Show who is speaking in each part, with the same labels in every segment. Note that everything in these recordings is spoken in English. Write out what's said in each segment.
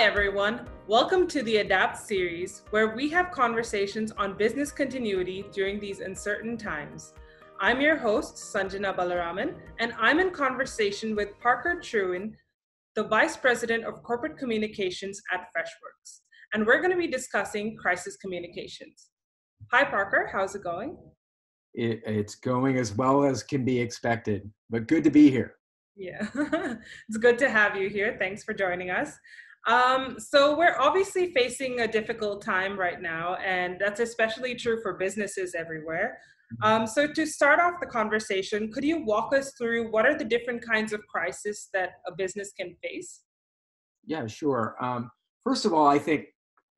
Speaker 1: everyone. Welcome to the Adapt series, where we have conversations on business continuity during these uncertain times. I'm your host, Sanjana Balaraman, and I'm in conversation with Parker Trewin, the Vice President of Corporate Communications at Freshworks. And we're going to be discussing crisis communications. Hi, Parker. How's it going?
Speaker 2: It's going as well as can be expected, but good to be here.
Speaker 1: Yeah, it's good to have you here. Thanks for joining us. So we're obviously facing a difficult time right now, and that's especially true for businesses everywhere. So to start off the conversation, could you walk us through what are the different kinds of crises that a business can face?
Speaker 2: Yeah, sure. First of all, I think,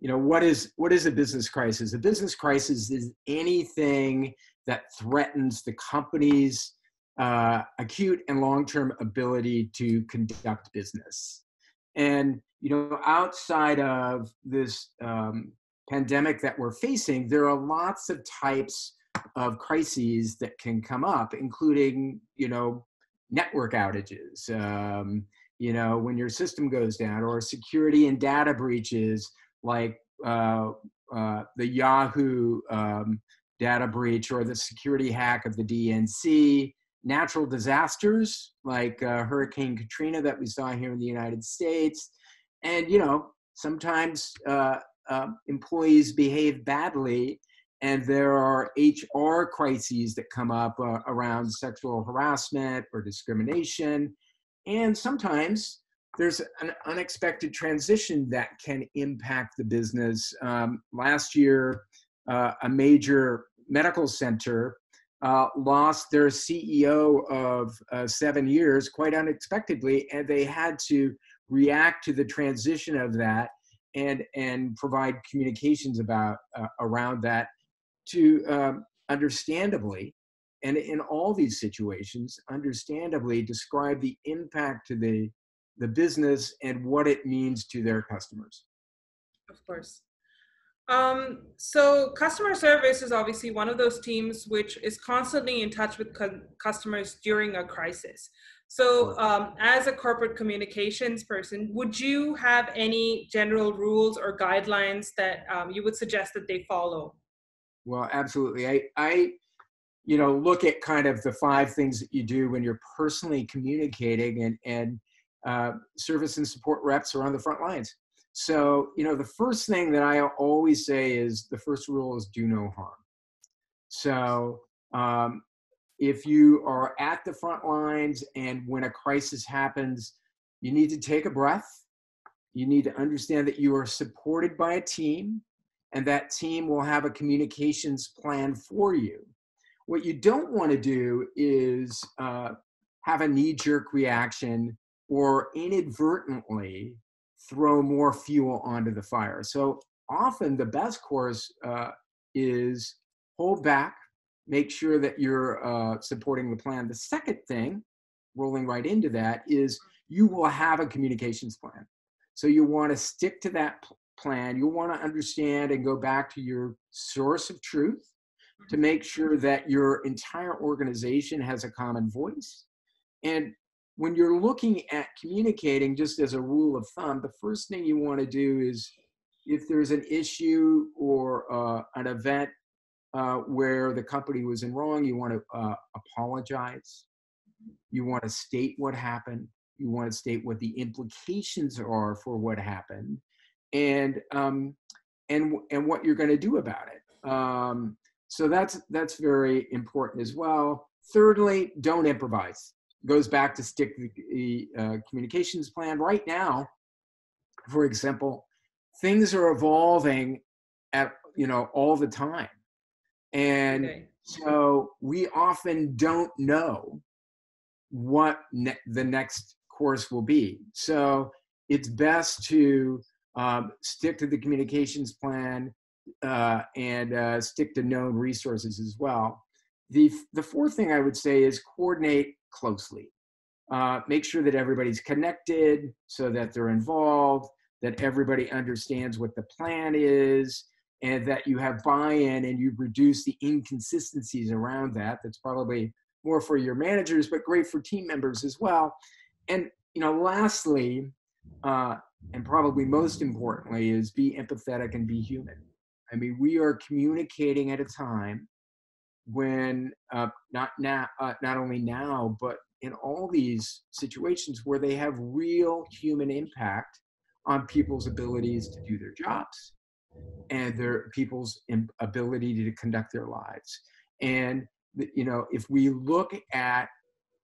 Speaker 2: what is a business crisis? A business crisis is anything that threatens the company's acute and long-term ability to conduct business. And, outside of this pandemic that we're facing, there are lots of types of crises that can come up, including, network outages, when your system goes down, or security and data breaches like the Yahoo data breach, or the security hack of the DNC, natural disasters like Hurricane Katrina that we saw here in the United States. And, sometimes employees behave badly, and there are HR crises that come up around sexual harassment or discrimination. And sometimes there's an unexpected transition that can impact the business. Last year, a major medical center lost their CEO of 7 years quite unexpectedly, and they had to react to the transition of that and provide communications around that to understandably, and in all these situations, understandably describe the impact to the business and what it means to their customers.
Speaker 1: Of course. So customer service is obviously one of those teams which is constantly in touch with customers during a crisis. So as a corporate communications person, would you have any general rules or guidelines that you would suggest that they follow?
Speaker 2: Well, absolutely. I look at kind of the 5 things that you do when you're personally communicating, and service and support reps are on the front lines. So, the first thing that I always say is the first rule is do no harm. So if you are at the front lines and when a crisis happens, you need to take a breath. You need to understand that you are supported by a team, and that team will have a communications plan for you. What you don't want to do is have a knee-jerk reaction or inadvertently throw more fuel onto the fire. So often the best course is hold back, make sure that you're supporting the plan. The second thing, rolling right into that, is you will have a communications plan. So you want to stick to that plan. You want to understand and go back to your source of truth to make sure that your entire organization has a common voice. And when you're looking at communicating, just as a rule of thumb, the first thing you want to do is, if there's an issue or an event where the company was in wrong, you want to apologize. You want to state what happened. You want to state what the implications are for what happened, and what you're going to do about it. So that's very important as well. Thirdly, don't improvise. Goes back to stick to the communications plan. Right now, for example, things are evolving at all the time, and so we often don't know what the next course will be. So it's best to stick to the communications plan and stick to known resources as well. The fourth thing I would say is coordinate closely. Make sure that everybody's connected so that they're involved, that everybody understands what the plan is, and that you have buy-in and you reduce the inconsistencies around that. That's probably more for your managers, but great for team members as well. And lastly, and probably most importantly, is be empathetic and be human. I mean, we are communicating at a time when not only now, but in all these situations where they have real human impact on people's abilities to do their jobs and their people's ability to conduct their lives. And if we look at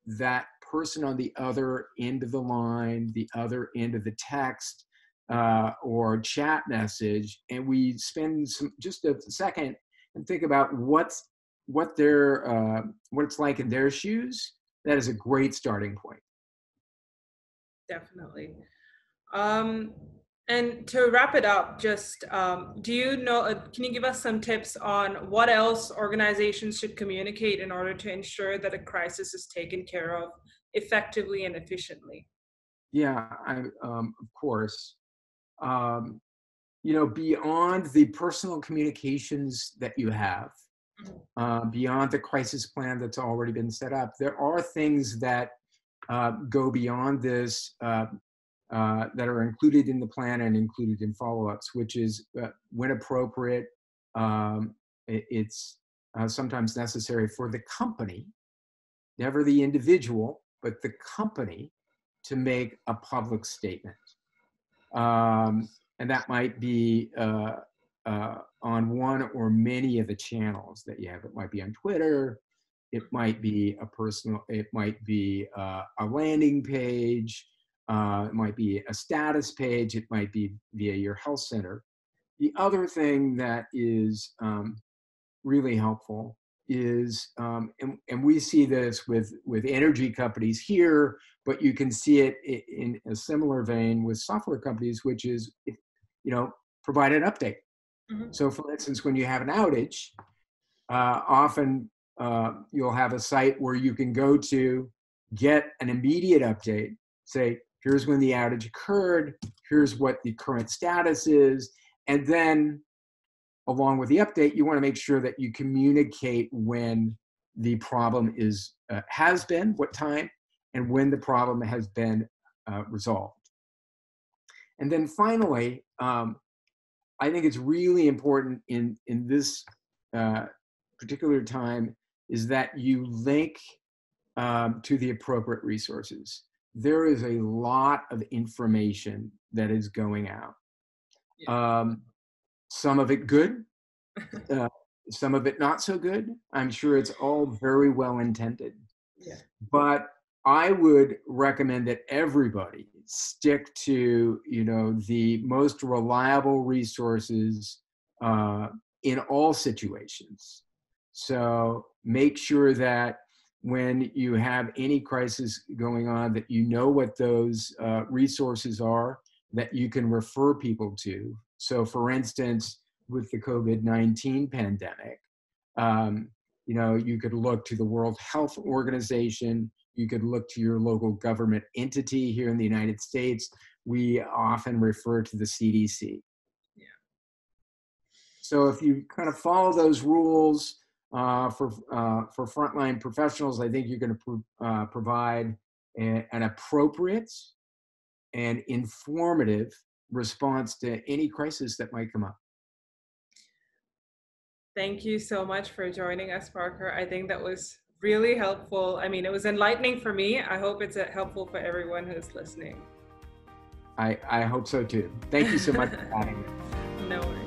Speaker 2: that person on the other end of the line, the other end of the text or chat message, and we spend just a second and think about what it's like in their shoes, that is a great starting point.
Speaker 1: Definitely. And to wrap it up, just can you give us some tips on what else organizations should communicate in order to ensure that a crisis is taken care of effectively and efficiently?
Speaker 2: Yeah, of course. Beyond the personal communications that you have, beyond the crisis plan that's already been set up, there are things that go beyond this that are included in the plan and included in follow-ups, which is when appropriate, it's sometimes necessary for the company, never the individual, but the company, to make a public statement. And that might be on one or many of the channels that you have. It might be on Twitter, it might be it might be a landing page, it might be a status page, it might be via your health center. The other thing that is really helpful is, and we see this with energy companies here, but you can see it in a similar vein with software companies, which is, provide an update. Mm-hmm. So for instance, when you have an outage, often you'll have a site where you can go to get an immediate update, say, here's when the outage occurred, here's what the current status is, and then along with the update, you want to make sure that you communicate when the problem has been, what time, and when the problem has been resolved. And then finally, I think it's really important in this particular time is that you link to the appropriate resources. There is a lot of information that is going out. Yeah. Some of it good, some of it not so good. I'm sure it's all very well intended. Yeah. But I would recommend that everybody stick to, the most reliable resources in all situations. So make sure that when you have any crisis going on, that you know what those resources are that you can refer people to. So for instance, with the COVID-19 pandemic, you could look to the World Health Organization, you could look to your local government entity here in the United States. We often refer to the CDC. Yeah. So if you kind of follow those rules for frontline professionals, I think you're going to provide an appropriate and informative response to any crisis that might come up.
Speaker 1: Thank you so much for joining us, Parker. I think that was really helpful. I mean, it was enlightening for me. I hope it's helpful for everyone who's listening.
Speaker 2: I hope so too. Thank you so much for having me.
Speaker 1: No worries.